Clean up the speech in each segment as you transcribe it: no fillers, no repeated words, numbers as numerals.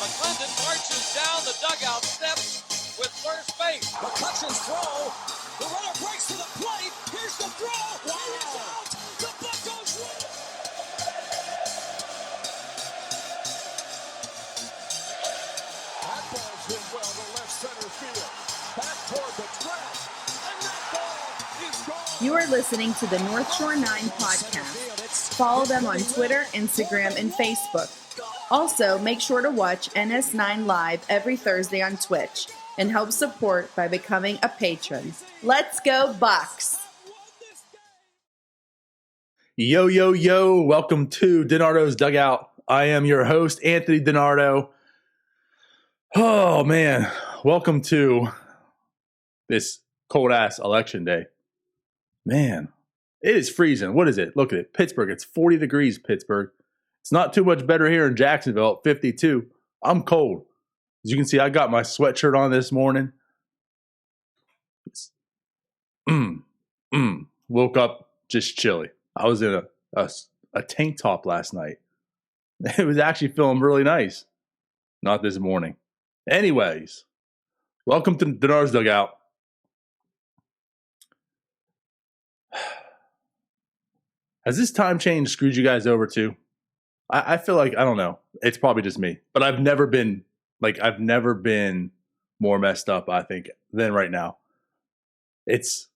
McClendon marches down the dugout steps with first base. McCutcheon's throw. The runner breaks to the plate. Here's the throw. Wow. He is out. The Buccos win. That ball's hit well to left center field. Back toward the track. And that ball is gone. You are listening to the North Shore 9 podcast. Follow them on Twitter, Instagram, and Facebook. Also, make sure to watch NS9 Live every Thursday on Twitch and help support by becoming a patron. Let's go Bucks! Yo, yo, yo, welcome to DiNardo's Dugout. I am your host, Anthony DiNardo. Oh, man, welcome to this cold-ass election day. Man, it is freezing. What is it? Look at it. Pittsburgh, it's 40 degrees, Pittsburgh. It's not too much better here in Jacksonville at 52. I'm cold. As you can see, I got my sweatshirt on this morning. Woke up just chilly. I was in a tank top last night. It was actually feeling really nice. Not this morning. Anyways, welcome to DiNardo's Dugout. Has this time change screwed you guys over too? I feel like, I don't know. It's probably just me. But I've never been more messed up, I think, than right now. It's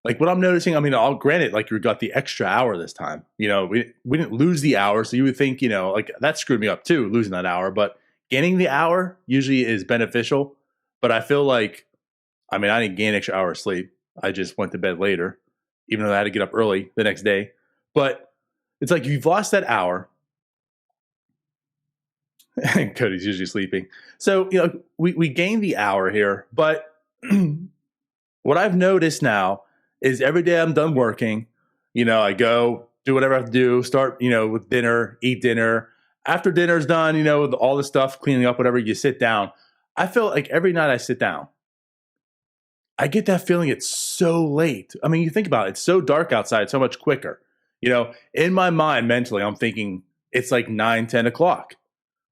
like what I'm noticing. I mean, I'll grant it, like you got the extra hour this time. You know, we didn't lose the hour. So you would think, you know, like that screwed me up too, losing that hour. But gaining the hour usually is beneficial. But I feel like, I mean, I didn't gain an extra hour of sleep. I just went to bed later, even though I had to get up early the next day. But it's like you've lost that hour. Cody's usually sleeping. So, you know, we gained the hour here. But what I've noticed now is every day I'm done working, you know, I go do whatever I have to do, start, you know, with dinner, eat dinner. After dinner's done, you know, with all the stuff, cleaning up, whatever, you sit down. I feel like every night I sit down, I get that feeling it's so late. I mean, you think about it, it's so dark outside, so much quicker. You know, in my mind, mentally, I'm thinking it's like 9, 10 o'clock.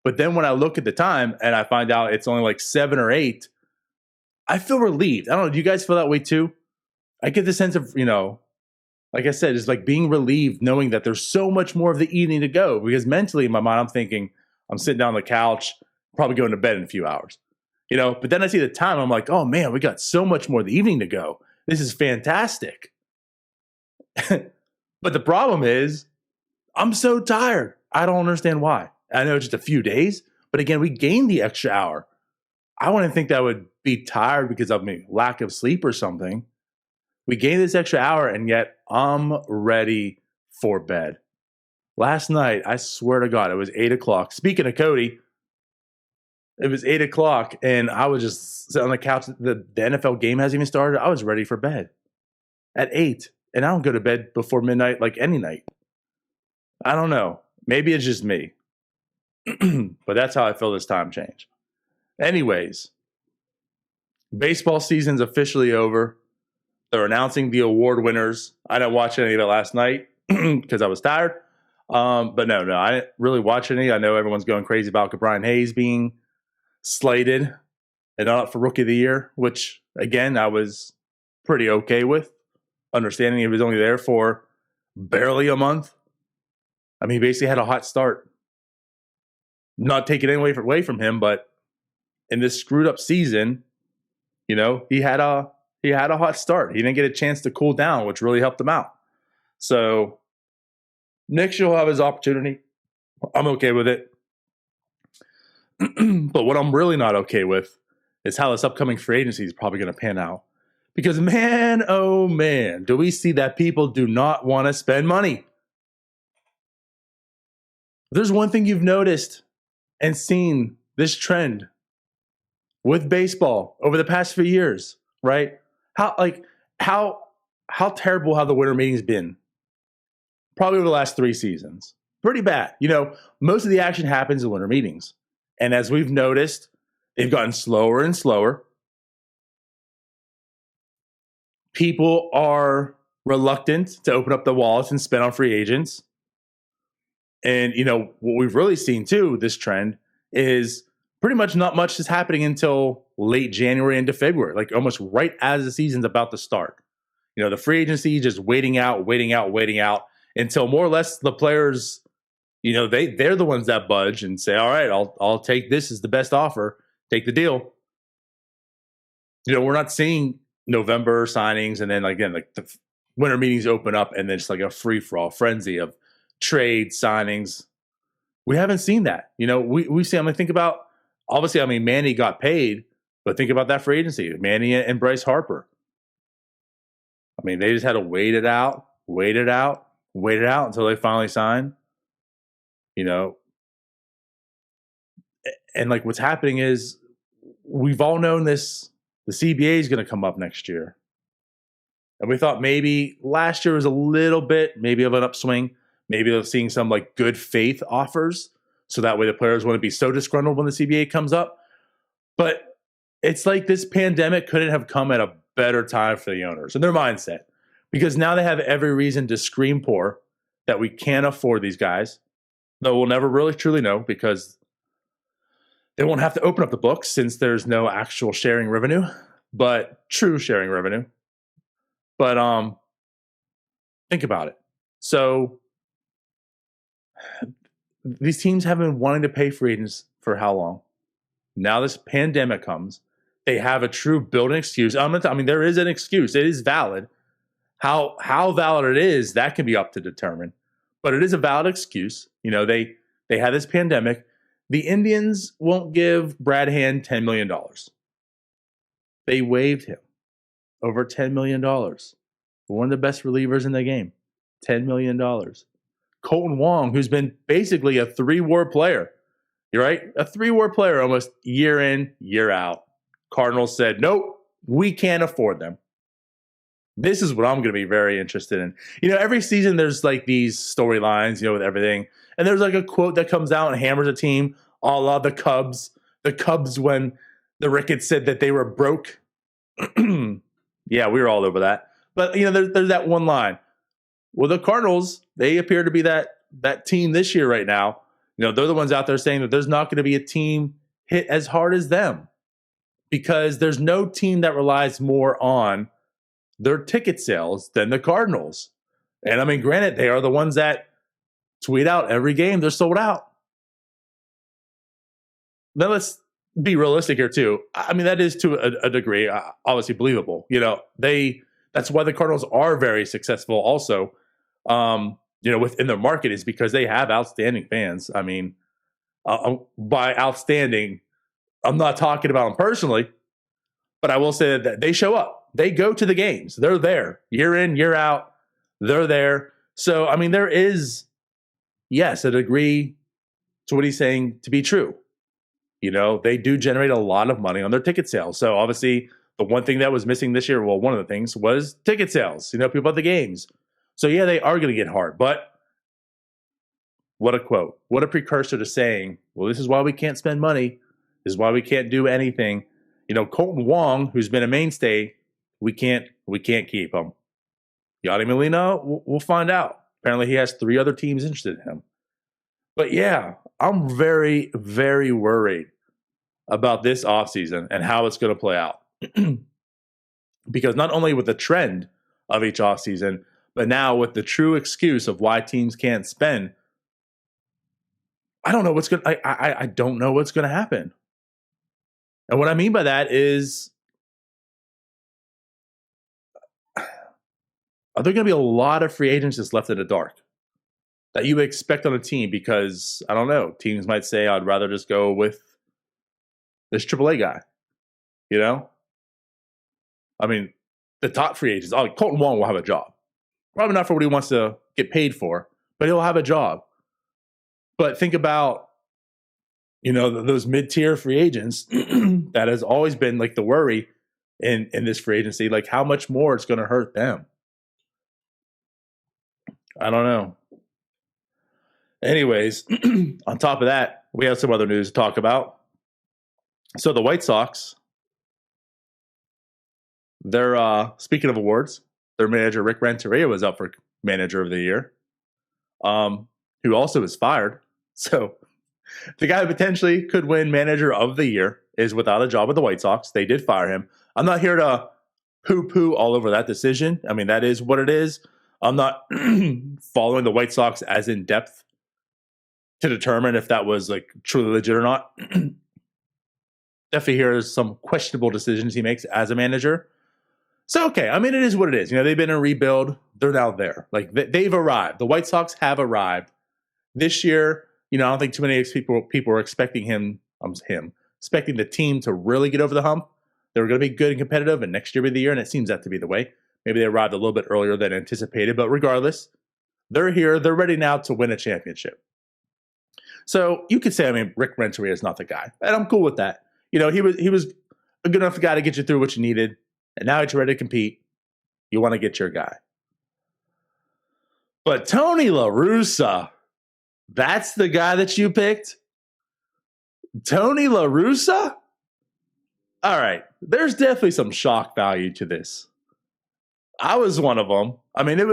But then when I look at the time and I find out it's only like 7 or 8, I feel relieved. I don't know. Do you guys feel that way too? I get the sense of, you know, like I said, it's like being relieved knowing that there's so much more of the evening to go. Because mentally in my mind, I'm thinking I'm sitting down on the couch, probably going to bed in a few hours. You know, but then I see the time and I'm like, oh man, we got so much more of the evening to go. This is fantastic. But the problem is I'm so tired. I don't understand why. I know it's just a few days, but again, we gained the extra hour. I wouldn't think that would be tired because of me lack of sleep or something. We gained this extra hour, and yet I'm ready for bed. Last night, I swear to God, it was 8 o'clock. Speaking of Cody, it was 8 o'clock, and I was just sitting on the couch. The NFL game hasn't even started. I was ready for bed at 8, and I don't go to bed before midnight like any night. I don't know. Maybe it's just me. But that's how I feel this time change. Anyways, baseball season's officially over. They're announcing the award winners. I didn't watch any of it last night because I was tired. But no, I didn't really watch any. I know everyone's going crazy about Brian Hayes being slated and up for Rookie of the Year, which, again, I was pretty okay with, understanding he was only there for barely a month. I mean, he basically had a hot start. Not taking anything away from him, but in this screwed up season, you know, he had a hot start. He didn't get a chance to cool down, which really helped him out. So next year he'll have his opportunity. I'm okay with it. But what I'm really not okay with is how this upcoming free agency is probably going to pan out. Because man, oh man, do we see that people do not want to spend money. If there's one thing you've noticed and seen this trend with baseball over the past few years, right? How terrible have the winter meetings been? Probably over the last 3 seasons. Pretty bad. You know, most of the action happens in winter meetings. And as we've noticed, they've gotten slower and slower. People are reluctant to open up the wallets and spend on free agents. And, you know, what we've really seen, too, this trend is pretty much not much is happening until late January into February, like almost right as the season's about to start. The free agency just waiting out until more or less the players, they're the ones that budge and say, all right, I'll take this as the best offer, take the deal. We're not seeing November signings and then again, like the winter meetings open up and then it's like a free-for-all frenzy of trade signings. We haven't seen that. We see, think about, obviously, Manny got paid, but think about that free agency, Manny and Bryce Harper. They just had to wait it out until they finally signed. And like what's happening is we've all known this, the CBA is going to come up next year. And we thought maybe last year was a little bit maybe of an upswing. Maybe they're seeing some like good faith offers. So that way the players wouldn't be so disgruntled when the CBA comes up. But it's like this pandemic couldn't have come at a better time for the owners and their mindset. Because now they have every reason to scream poor that we can't afford these guys. Though we'll never really truly know because they won't have to open up the books since there's no actual sharing revenue, but true sharing revenue. But think about it. So these teams have been wanting to pay free agents for how long? Now this pandemic comes. They have a true built-in excuse. There is an excuse. It is valid. How valid it is, that can be up to determine. But it is a valid excuse. They had this pandemic. The Indians won't give Brad Hand $10 million. They waived him over $10 million. One of the best relievers in the game. $10 million. Colton Wong, who's been basically a 3-WAR player. You're right? A 3-WAR player almost year in, year out. Cardinals said, nope, we can't afford them. This is what I'm going to be very interested in. Every season there's like these storylines, with everything. And there's like a quote that comes out and hammers a team, a la the Cubs. The Cubs when the Ricketts said that they were broke. Yeah, we were all over that. But, there's that one line. Well, the Cardinals, they appear to be that team this year right now. They're the ones out there saying that there's not going to be a team hit as hard as them. Because there's no team that relies more on their ticket sales than the Cardinals. And granted, they are the ones that tweet out every game they're sold out. Now let's be realistic here too. That is to a degree obviously believable. That's why the Cardinals are very successful also. Within their market is because they have outstanding fans. By outstanding, I'm not talking about them personally, but I will say that they show up. They go to the games. They're there year in, year out. They're there. So, there is, yes, a degree to what he's saying to be true. They do generate a lot of money on their ticket sales. So, obviously, the one thing that was missing this year, well, one of the things was ticket sales, people at the games. So, yeah, they are going to get hard. But what a quote. What a precursor to saying, well, this is why we can't spend money. This is why we can't do anything. Colton Wong, who's been a mainstay, we can't keep him. Yadi Molina, we'll find out. Apparently he has 3 other teams interested in him. But yeah, I'm very, very worried about this offseason and how it's going to play out. Because not only with the trend of each offseason, but now with the true excuse of why teams can't spend, I don't know what's going to I don't know what's going to happen. And what I mean by that is, are there going to be a lot of free agents just left in the dark that you would expect on a team? Because, I don't know, teams might say, I'd rather just go with this AAA guy. The top free agents, Colton Wong will have a job. Probably not for what he wants to get paid for, but he'll have a job. But think about, those mid-tier free agents that has always been like the worry in this free agency, like how much more it's going to hurt them. I don't know. Anyways, on top of that, we have some other news to talk about. So the White Sox, they're speaking of awards, their manager Rick Renteria was up for Manager of the Year, who also was fired. So The guy who potentially could win Manager of the Year is without a job with the White Sox. They did fire him. I'm not here to poo-poo all over that decision. I mean, that is what it is. I'm not following the White Sox as in depth to determine if that was like truly legit or not. Definitely here's some questionable decisions he makes as a manager. So, okay, I mean, it is what it is. You know, they've been in a rebuild. They're now there. Like, they've arrived. The White Sox have arrived. This year, you know, I don't think too many people are expecting expecting the team to really get over the hump. They were going to be good and competitive, and next year will be the year, and it seems that to be the way. Maybe they arrived a little bit earlier than anticipated, but regardless, they're here. They're ready now to win a championship. So you could say, I mean, Rick Renteria is not the guy, and I'm cool with that. You know, he was a good enough guy to get you through what you needed, and now that you're ready to compete, you want to get your guy. But Tony La Russa, that's the guy that you picked? Tony La Russa? All right, there's definitely some shock value to this. I was one of them. I mean, I'm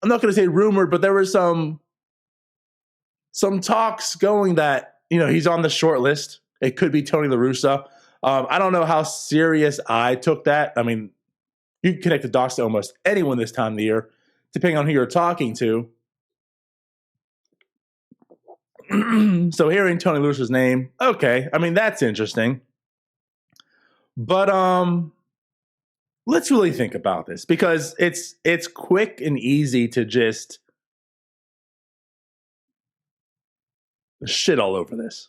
not going to say rumored, but there were some talks going that, you know, he's on the short list. It could be Tony La Russa. I don't know how serious I took that. I mean, you can connect the dots to almost anyone this time of the year, depending on who you're talking to. So hearing Tony La Russa's name, okay, I mean, that's interesting. But let's really think about this, because it's quick and easy to just shit all over this,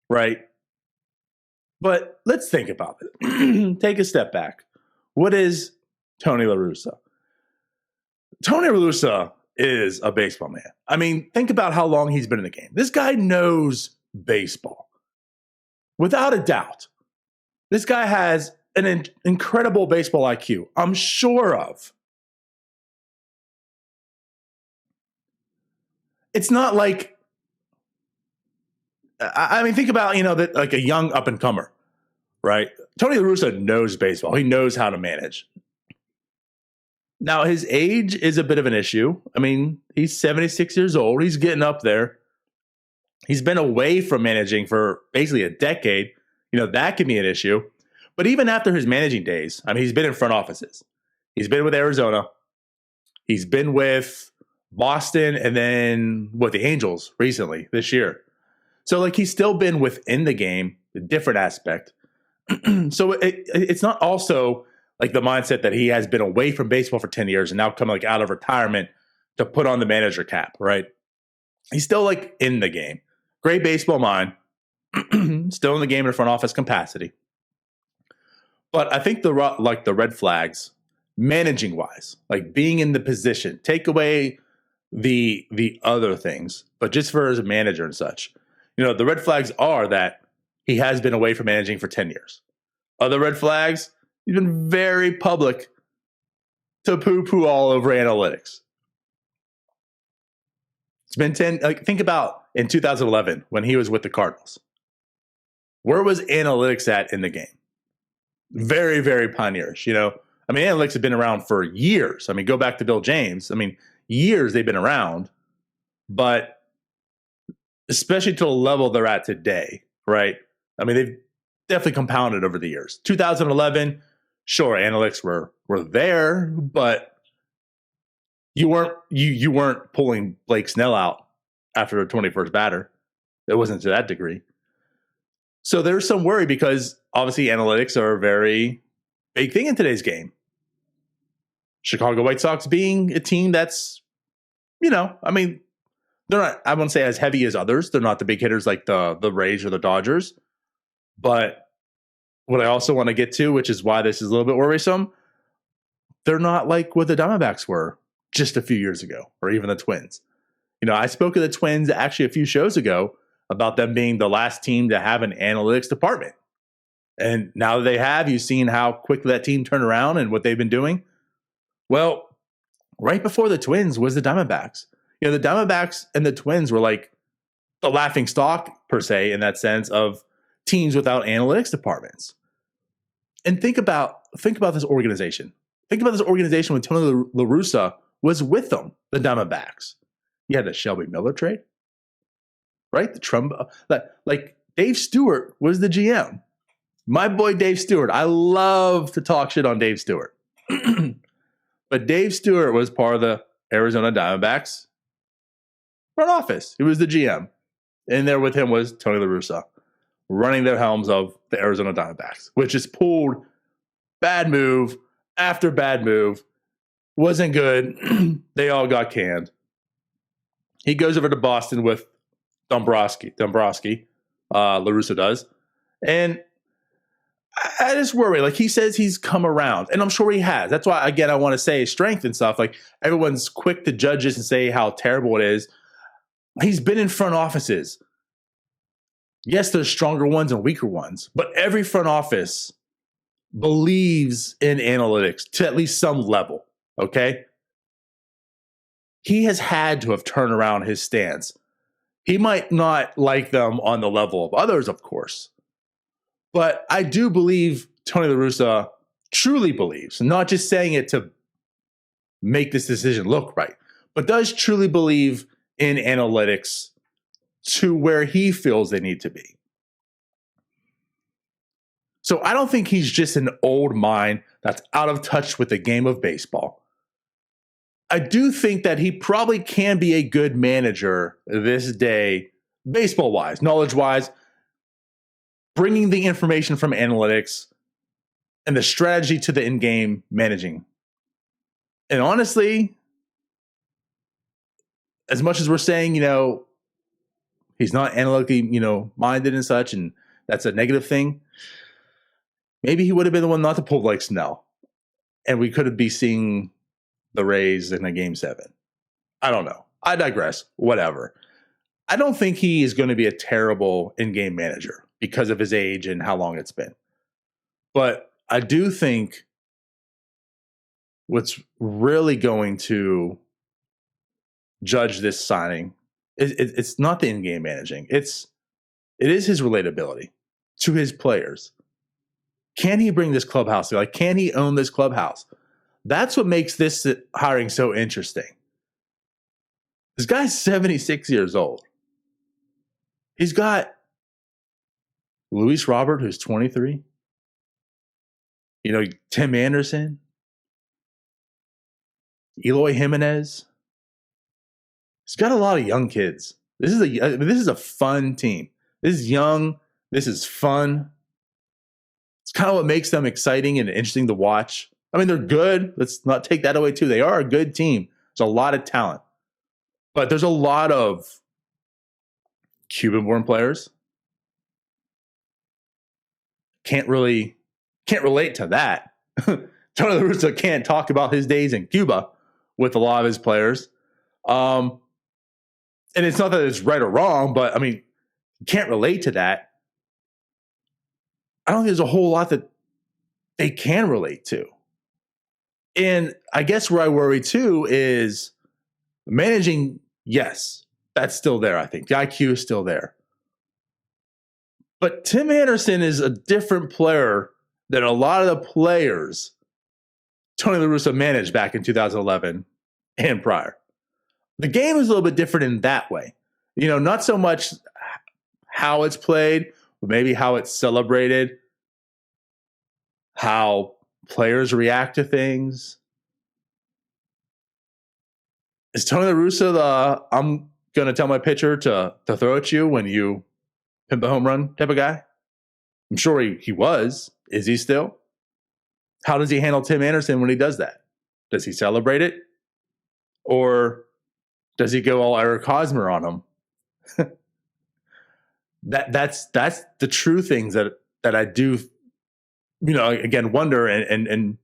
right? But let's think about it. Take a step back. What is Tony La Russa? Tony La Russa is a baseball man. I mean, think about how long he's been in the game. This guy knows baseball. Without a doubt. This guy has an incredible baseball IQ, I'm sure of. It's not like, I mean, think about, you know, that like a young up-and-comer, right? Tony La Russa knows baseball. He knows how to manage. Now, his age is a bit of an issue. I mean, he's 76 years old. He's getting up there. He's been away from managing for basically a decade. You know, that can be an issue. But even after his managing days, I mean, he's been in front offices. He's been with Arizona. He's been with Boston and then with the Angels recently this year. So, like, he's still been within the game, a different aspect. So it's not also like the mindset that he has been away from baseball for 10 years and now coming like out of retirement to put on the manager cap, right? He's still like in the game. Great baseball mind. Still in the game in a front office capacity. But I think the red flags, managing wise, like being in the position, take away the other things, but just for as a manager and such, you know, the red flags are that he has been away from managing for 10 years. Other red flags, he's been very public to poo-poo all over analytics. It's been 10, like, think about in 2011 when he was with the Cardinals. Where was analytics at in the game? Very, very pioneerish, you know. I mean, analytics have been around for years. I mean, go back to Bill James. I mean, years they've been around, but especially to the level they're at today, right? I mean, they've definitely compounded over the years. 2011, sure, analytics were there, but you weren't pulling Blake Snell out after a 21st batter. It wasn't to that degree. So there's some worry because obviously analytics are a very big thing in today's game. Chicago White Sox being a team that's, you know, I mean, they're not, I wouldn't say as heavy as others. They're not the big hitters like the Rays or the Dodgers. But what I also want to get to, which is why this is a little bit worrisome, they're not like what the Diamondbacks were just a few years ago, or even the Twins. You know, I spoke of the Twins actually a few shows ago about them being the last team to have an analytics department. And now that they have, you've seen how quickly that team turned around and what they've been doing. Well, right before the Twins was the Diamondbacks. You know, the Diamondbacks and the Twins were like the laughing stock, per se, in that sense of teams without analytics departments. And think about this organization. Think about this organization when Tony La Russa was with them, the Diamondbacks. You had the Shelby Miller trade. right? The trombone, like Dave Stewart was the GM. My boy Dave Stewart. I love to talk shit on Dave Stewart. But Dave Stewart was part of the Arizona Diamondbacks front office. He was the GM. And there with him was Tony La Russa, running the helms of the Arizona Diamondbacks, which just pulled bad move after bad move. Wasn't good. They all got canned. He goes over to Boston with Dombrowski. La Russa does. And I just worry. Like, he says he's come around, and I'm sure he has. That's why, again, I want to say strength and stuff. Like, everyone's quick to judge this and say how terrible it is. He's been in front offices. Yes, there's stronger ones and weaker ones, but every front office believes in analytics to at least some level, okay? He has had to have turned around his stance. He might not like them on the level of others, of course, but I do believe Tony La Russa truly believes, not just saying it to make this decision look right, but does truly believe in analytics to where he feels they need to be. So I don't think he's just an old mind that's out of touch with the game of baseball. I do think that he probably can be a good manager this day, baseball-wise, knowledge-wise, bringing the information from analytics and the strategy to the in-game managing. And honestly, as much as we're saying, he's not analytically, minded and such, and that's a negative thing, maybe he would have been the one not to pull like Snell. And we could be seeing the Rays in a Game 7. I don't know. I digress. Whatever. I don't think he is going to be a terrible in-game manager because of his age and how long it's been. But I do think what's really going to judge this signing it's not the in-game managing. It is his relatability to his players. Can he bring this clubhouse? Like, can he own this clubhouse? That's what makes this hiring so interesting. This guy's 76 years old. He's got Luis Robert, who's 23. Tim Anderson, Eloy Jimenez. He's got a lot of young kids. This is a fun team. This is young. This is fun. It's kind of what makes them exciting and interesting to watch. I mean, they're good. Let's not take that away, too. They are a good team. There's a lot of talent. But there's a lot of Cuban-born players. Can't relate to that. Tony La Russa can't talk about his days in Cuba with a lot of his players. And it's not that it's right or wrong, but, I mean, can't relate to that. I don't think there's a whole lot that they can relate to. And I guess where I worry, too, is managing, yes, that's still there, I think. The IQ is still there. But Tim Anderson is a different player than a lot of the players Tony La Russa managed back in 2011 and prior. The game is a little bit different in that way. Not so much how it's played, but maybe how it's celebrated, how players react to things. Is Tony La Russa the I'm going to tell my pitcher to throw at you when you pimp a home run type of guy? I'm sure he was. Is he still? How does he handle Tim Anderson when he does that? Does he celebrate it? Or does he go all Eric Hosmer on him? That's the true things that I do, again, wonder and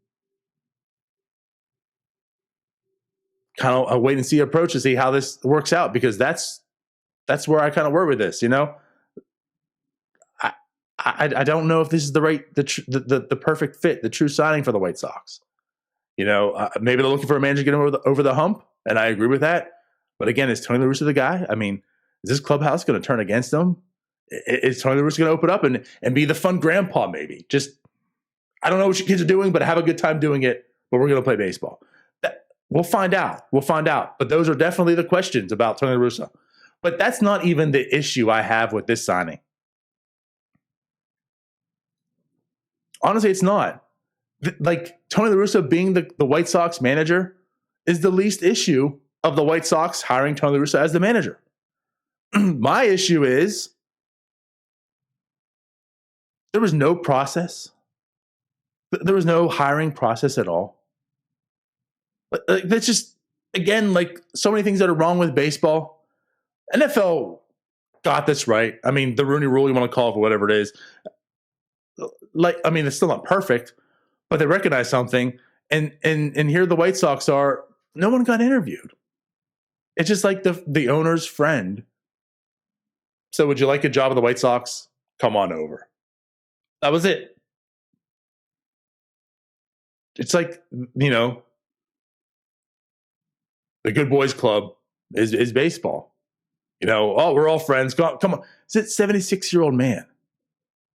kind of a wait and see approach to see how this works out, because that's where I kind of work with this. I don't know if this is the perfect fit, the true signing for the White Sox. Maybe they're looking for a manager to get over the hump, and I agree with that. But again, is Tony La Russa the guy? I mean, is this clubhouse going to turn against them? Is Tony La Russa going to open up and be the fun grandpa maybe? Just, I don't know what your kids are doing, but have a good time doing it, but we're going to play baseball. We'll find out. But those are definitely the questions about Tony La Russa. But that's not even the issue I have with this signing. Honestly, it's not. Like Tony La Russa being the White Sox manager is the least issue of the White Sox hiring Tony La Russa as the manager. My issue is there was no process. There was no hiring process at all. That's just, again, like so many things that are wrong with baseball. NFL got this right. I mean, the Rooney Rule, you want to call it for whatever it is. Like, I mean, it's still not perfect, but they recognize something. And here the White Sox are, no one got interviewed. It's just like the owner's friend. So would you like a job at the White Sox? Come on over. That was it. It's like, you know, the Good Boys Club is baseball. You know, oh, we're all friends. Come on. It's a 76-year-old man.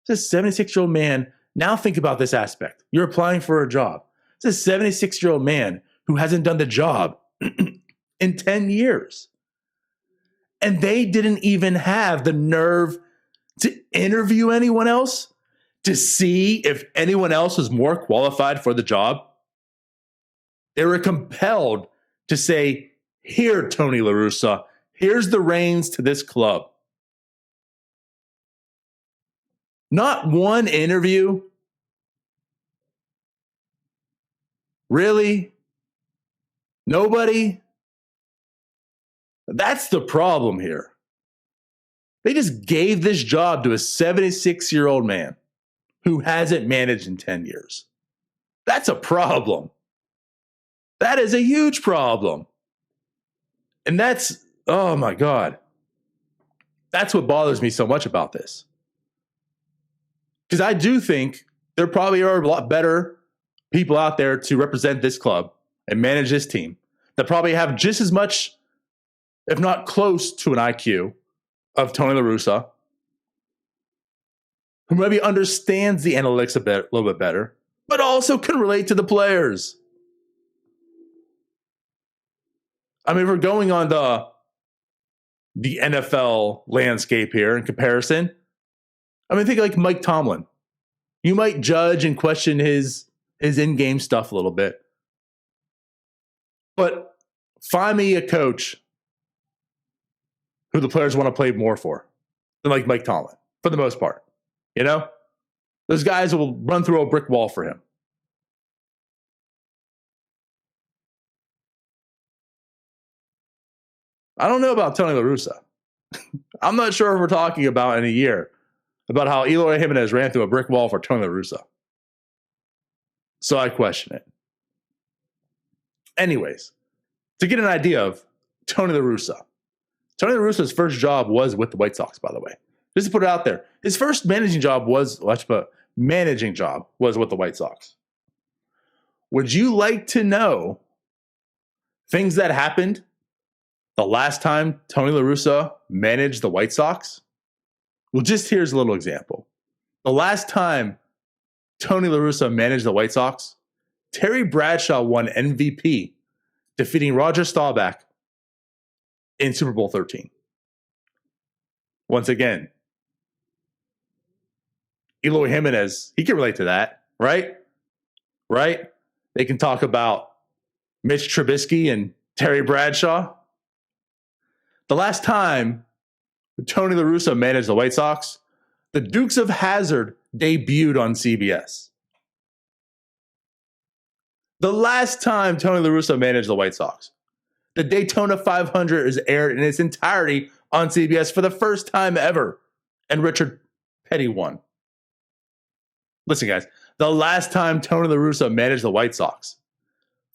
It's a 76-year-old man. Now think about this aspect. You're applying for a job. It's a 76-year-old man who hasn't done the job in 10 years. And they didn't even have the nerve to interview anyone else to see if anyone else was more qualified for the job. They were compelled to say, here, Tony La Russa, here's the reins to this club. Not one interview. Really? Nobody? That's the problem here. They just gave this job to a 76-year-old man who hasn't managed in 10 years. That's a problem. That is a huge problem. And that's, oh my God. That's what bothers me so much about this. Because I do think there probably are a lot better people out there to represent this club and manage this team that probably have just as much, if not close to an IQ of Tony La Russa, who maybe understands the analytics a little bit better, but also can relate to the players. I mean, if we're going on the NFL landscape here in comparison, I mean, think like Mike Tomlin. You might judge and question his in-game stuff a little bit. But find me a coach who the players want to play more for than like Mike Tomlin, for the most part. You know? Those guys will run through a brick wall for him. I don't know about Tony La Russa. I'm not sure if we're talking about in a year about how Eloy Jimenez ran through a brick wall for Tony La Russa. So I question it. Anyways, to get an idea of Tony La Russa. Tony La Russa's first job was with the White Sox, by the way. Just to put it out there. His first managing job was with the White Sox. Would you like to know things that happened the last time Tony La Russa managed the White Sox? Well, just here's a little example. The last time Tony La Russa managed the White Sox, Terry Bradshaw won MVP, defeating Roger Staubach in Super Bowl 13. Once again, Eloy Jimenez, he can relate to that, right? Right? They can talk about Mitch Trubisky and Terry Bradshaw. The last time Tony La Russa managed the White Sox, the Dukes of Hazzard debuted on CBS. The last time Tony La Russa managed the White Sox, the Daytona 500 is aired in its entirety on CBS for the first time ever, and Richard Petty won. Listen, guys, the last time Tony La Russa managed the White Sox,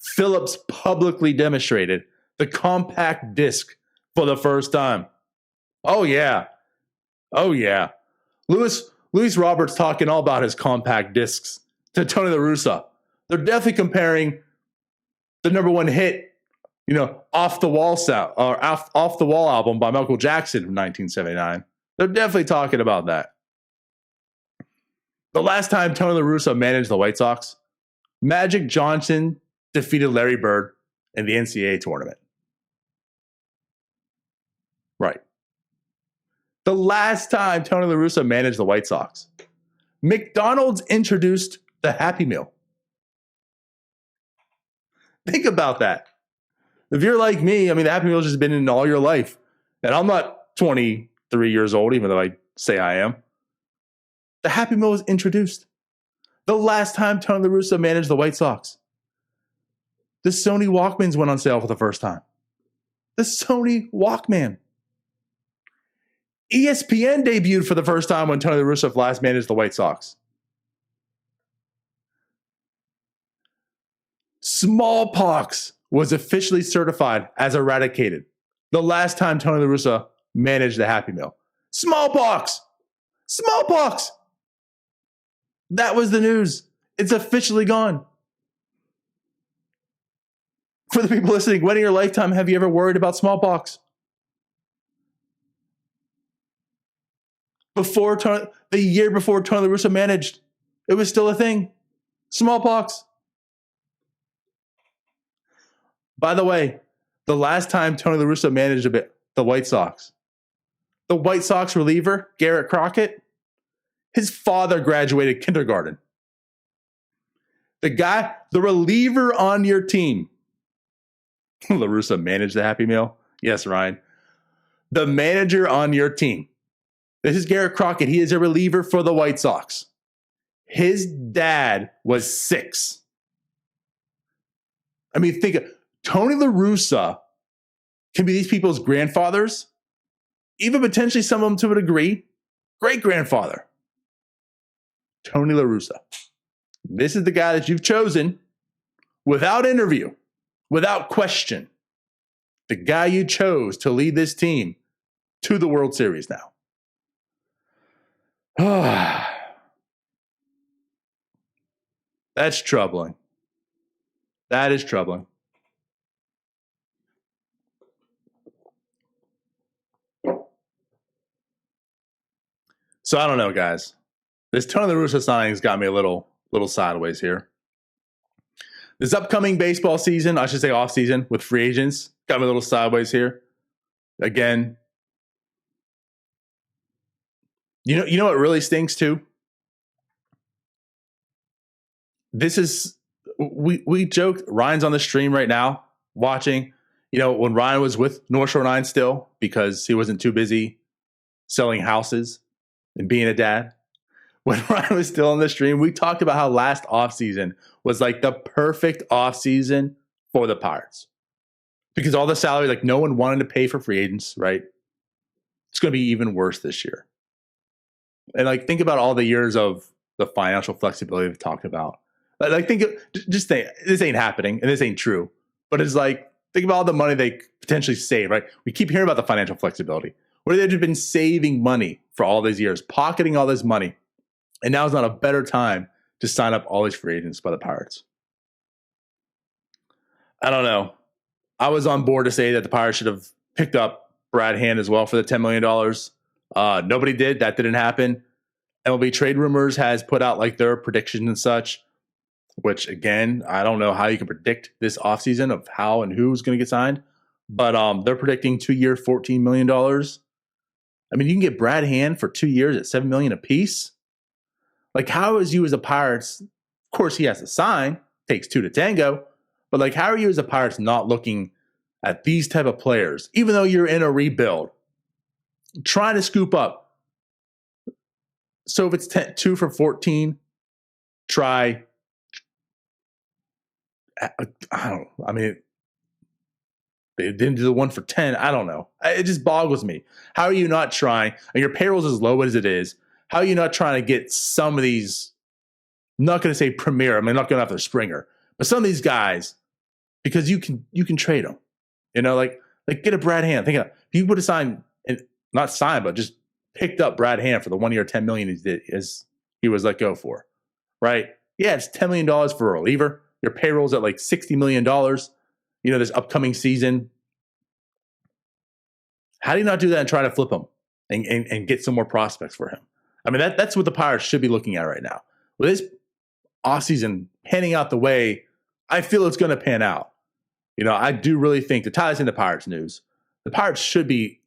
Phillips publicly demonstrated the compact disc for the first time. Oh, yeah. Oh, yeah. Luis Roberts talking all about his compact discs to Tony La Russa. They're definitely comparing the number one hit, off the wall album by Michael Jackson in 1979. They're definitely talking about that. The last time Tony La Russa managed the White Sox, Magic Johnson defeated Larry Bird in the NCAA tournament. Right. The last time Tony La Russa managed the White Sox, McDonald's introduced the Happy Meal. Think about that. If you're like me, I mean, the Happy Meal's just been in all your life. And I'm not 23 years old, even though I say I am. The Happy Meal was introduced. The last time Tony La Russa managed the White Sox, the Sony Walkmans went on sale for the first time. The Sony Walkman. ESPN debuted for the first time when Tony La Russa last managed the White Sox. Smallpox was officially certified as eradicated the last time Tony La Russa managed the Happy Meal. Smallpox! Smallpox! That was the news. It's officially gone. For the people listening, when in your lifetime have you ever worried about smallpox? The year before Tony La Russa managed, it was still a thing. Smallpox. By the way, the last time Tony La Russa managed the White Sox, the White Sox reliever, Garrett Crockett, his father graduated kindergarten. The reliever on your team, La Russa managed the Happy Meal? Yes, Ryan. The manager on your team. This is Garrett Crockett. He is a reliever for the White Sox. His dad was 6. I mean, think of Tony La Russa can be these people's grandfathers, even potentially some of them to a degree, great-grandfather. Tony La Russa. This is the guy that you've chosen without interview, without question. The guy you chose to lead this team to the World Series now. That's troubling. That is troubling. So I don't know, guys. This Tony La Russa signing's got me a little sideways here. This upcoming baseball season, I should say off season with free agents, got me a little sideways here. Again, you know what really stinks too? This is we joked. Ryan's on the stream right now watching. You know, when Ryan was with North Shore 9 still, because he wasn't too busy selling houses and being a dad. When Ryan was still on the stream, we talked about how last offseason was like the perfect offseason for the Pirates. Because all the salary, like no one wanted to pay for free agents, right? It's going to be even worse this year. And like, think about all the years of the financial flexibility we've talked about. Like, just think, this ain't happening and this ain't true. But it's like, think about all the money they potentially save, right? We keep hearing about the financial flexibility. Where they've been saving money for all these years, pocketing all this money. And now is not a better time to sign up all these free agents by the Pirates. I don't know. I was on board to say that the Pirates should have picked up Brad Hand as well for the $10 million. Nobody did. That didn't happen. MLB Trade Rumors has put out like their predictions and such, which again, I don't know how you can predict this offseason of how and who's going to get signed. But they're predicting 2-year, $14 million. I mean, you can get Brad Hand for 2 years at $7 million apiece. Like, how is you as a Pirates? Of course, he has to sign. Takes 2 to tango. But like, how are you as a Pirates not looking at these type of players, even though you're in a rebuild, trying to scoop up? So if it's 2 for 14, try. I mean, they didn't do the 1 for 10. I don't know. It just boggles me. How are you not trying? And your payroll's as low as it is. How are you not trying to get some of these? I'm not going to say premier. I mean, I'm not going after Springer, but some of these guys, because you can trade them. You know, like get a Brad Hand. Think of if you would have signed, and not signed, but just picked up Brad Hand for the 1 year, $10 million he was let go for, right? Yeah, it's $10 million for a reliever. Your payroll's at like $60 million. You know, this upcoming season. How do you not do that and try to flip him and get some more prospects for him? I mean, that's what the Pirates should be looking at right now. With this offseason panning out the way I feel it's going to pan out. You know, I do really think, to tie this into Pirates news, the Pirates should be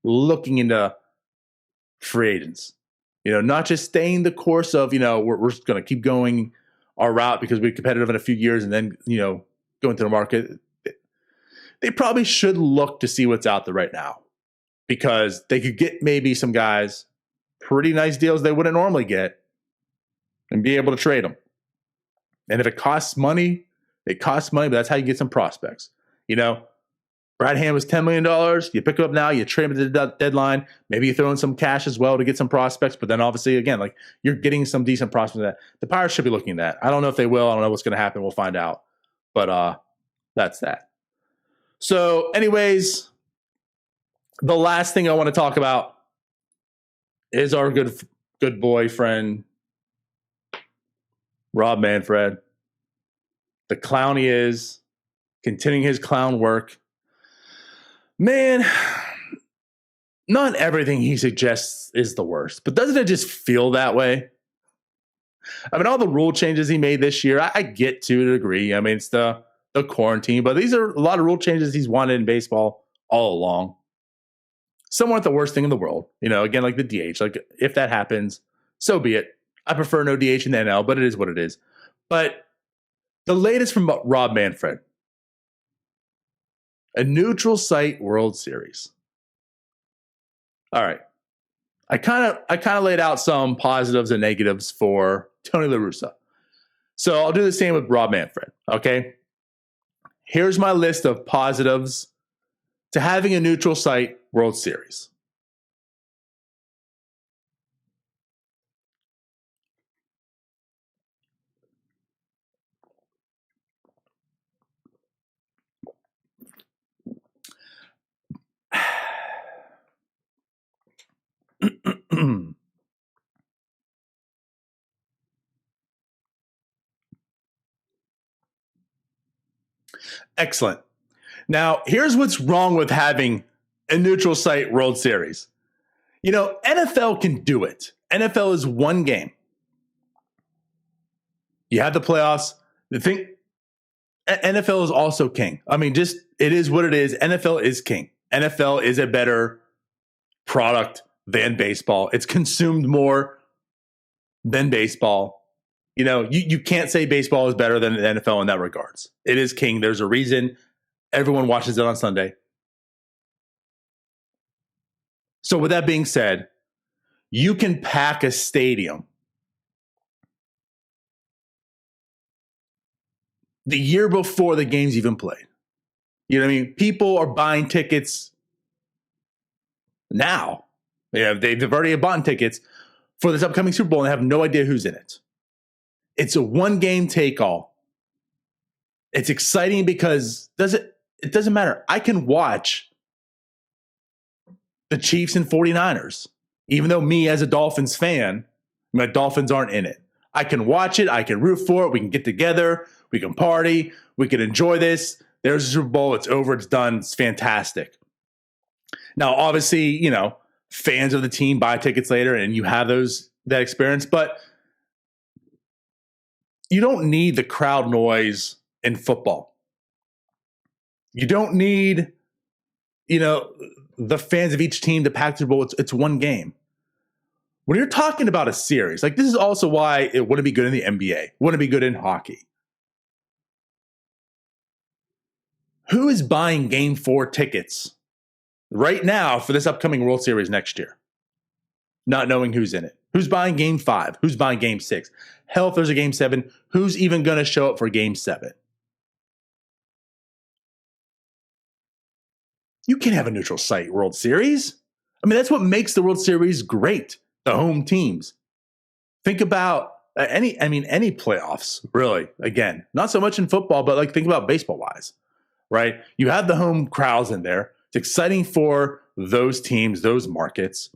looking into free agents. Not just staying the course of, we're just going to keep going our route because we're competitive in a few years and then, go into the market. They probably should look to see what's out there right now because they could get maybe some guys pretty nice deals they wouldn't normally get and be able to trade them. And if it costs money, it costs money, but that's how you get some prospects. Brad Hand was $10 million. You pick it up now, you trade him at the deadline. Maybe you throw in some cash as well to get some prospects. But then obviously, again, like you're getting some decent prospects. That the Pirates should be looking at that. I don't know if they will. I don't know what's going to happen. We'll find out. But that's that. So anyways, the last thing I want to talk about is our good boyfriend, Rob Manfred. The clown he is, continuing his clown work. Man, not everything he suggests is the worst, but doesn't it just feel that way? I mean, all the rule changes he made this year, I get to a degree. I mean, it's the quarantine, but these are a lot of rule changes he's wanted in baseball all along. Some aren't the worst thing in the world. Again, like the DH. Like, if that happens, so be it. I prefer no DH in the NL, but it is what it is. But the latest from Rob Manfred. A neutral site World Series. All right. I kind of laid out some positives and negatives for Tony La Russa. So I'll do the same with Rob Manfred, okay? Here's my list of positives to having a neutral site World Series. Excellent. Now, here's what's wrong with having a neutral site World Series. NFL can do it. NFL is one game. You have the playoffs. The thing, NFL is also king. I mean, just it is what it is. NFL is king. NFL is a better product than baseball. It's consumed more than baseball. You can't say baseball is better than the NFL in that regards. It is king. There's a reason everyone watches it on Sunday. So with that being said, you can pack a stadium the year before the game's even played. You know what I mean? People are buying tickets now. They've already bought tickets for this upcoming Super Bowl and have no idea who's in it. It's a one-game take-all. It's exciting because it doesn't matter. I can watch the Chiefs and 49ers, even though me as a Dolphins fan, my Dolphins aren't in it. I can watch it. I can root for it. We can get together. We can party. We can enjoy this. There's a Super Bowl. It's over. It's done. It's fantastic. Now, obviously, fans of the team buy tickets later and you have that experience, but you don't need the crowd noise in football. You don't need, the fans of each team to pack the bowl. It's one game. When you're talking about a series, like this is also why it wouldn't be good in the NBA, wouldn't be good in hockey. Who is buying Game 4 tickets right now for this upcoming World Series next year? Not knowing who's in it. Who's buying Game 5? Who's buying Game 6? Hell, if there's a Game 7, who's even going to show up for Game 7? You can't have a neutral site World Series. I mean, that's what makes the World Series great. The home teams. Think about any playoffs, really. Again, not so much in football, but think about baseball-wise, right? You have the home crowds in there. It's exciting for those teams, those markets.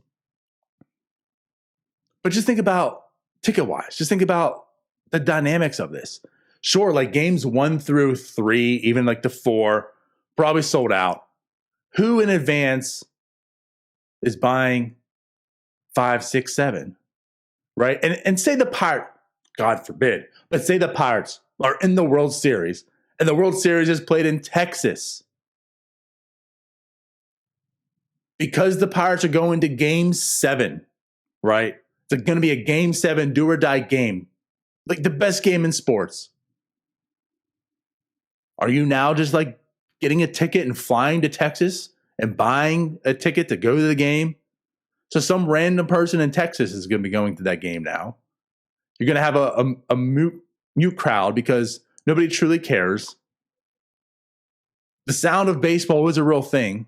But just think about ticket-wise. Just think about the dynamics of this. Sure, games 1 through 3, even the 4, probably sold out. Who in advance is buying 5, 6, 7, right? And say the Pirates, God forbid, but say the Pirates are in the World Series and the World Series is played in Texas. Because the Pirates are going to Game 7 right? It's going to be a Game 7 do or die game, like the best game in sports. Are you now just like getting a ticket and flying to Texas and buying a ticket to go to the game? So some random person in Texas is going to be going to that game now. You're going to have a mute crowd because nobody truly cares. The sound of baseball is a real thing.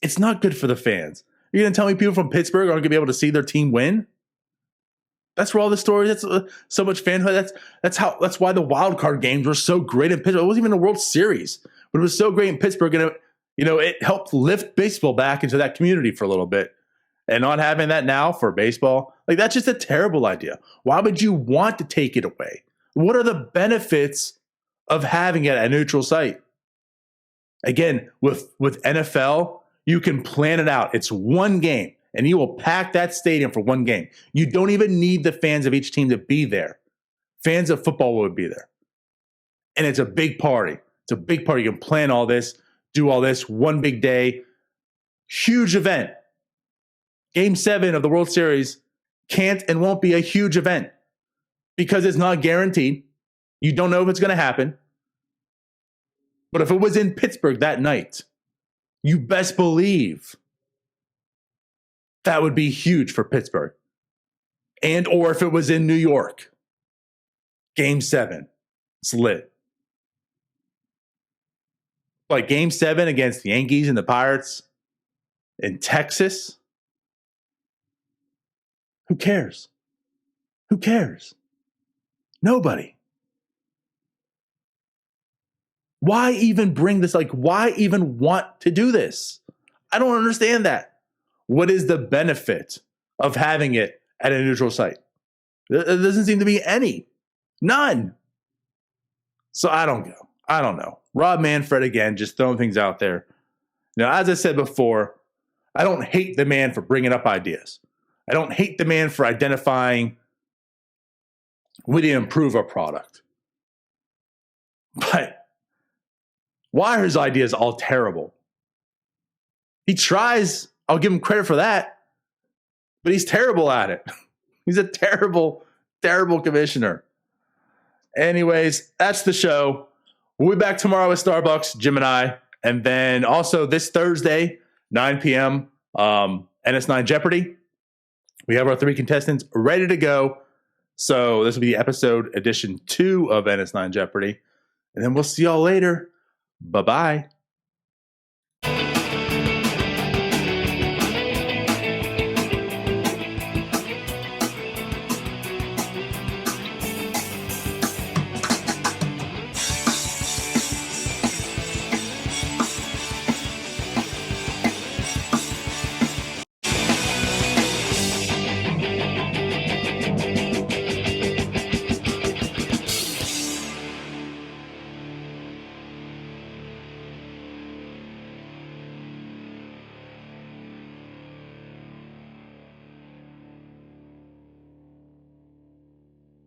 It's not good for the fans. You're going to tell me people from Pittsburgh aren't going to be able to see their team win? That's where all the stories. That's so much fanhood. That's why the wild card games were so great in Pittsburgh. It wasn't even a World Series, but it was so great in Pittsburgh, and it helped lift baseball back into that community for a little bit. And not having that now for baseball, like that's just a terrible idea. Why would you want to take it away? What are the benefits of having it at a neutral site? Again, with NFL, you can plan it out. It's one game, and you will pack that stadium for one game. You don't even need the fans of each team to be there. Fans of football would be there. And it's a big party. It's a big party. You can plan all this, do all this, one big day. Huge event. Game 7 of the World Series can't and won't be a huge event because it's not guaranteed. You don't know if it's going to happen. But if it was in Pittsburgh that night, you best believe that would be huge for Pittsburgh. And or if it was in New York, Game 7, it's lit. Like Game 7 against the Yankees and the Pirates in Texas, who cares? Who cares? Nobody. Why even bring this? Like, why even want to do this? I don't understand that. What is the benefit of having it at a neutral site? There doesn't seem to be any. None. So I don't go. I don't know. Rob Manfred again, just throwing things out there. Now, as I said before, I don't hate the man for bringing up ideas. I don't hate the man for identifying we didn't improve our product. But why are his ideas all terrible? He tries. I'll give him credit for that. But he's terrible at it. He's a terrible, terrible commissioner. Anyways, that's the show. We'll be back tomorrow with Starbucks, Jim and I. And then also this Thursday, 9 p.m., NS9 Jeopardy. We have our 3 contestants ready to go. So this will be episode edition 2 of NS9 Jeopardy. And then we'll see y'all later. Bye-bye.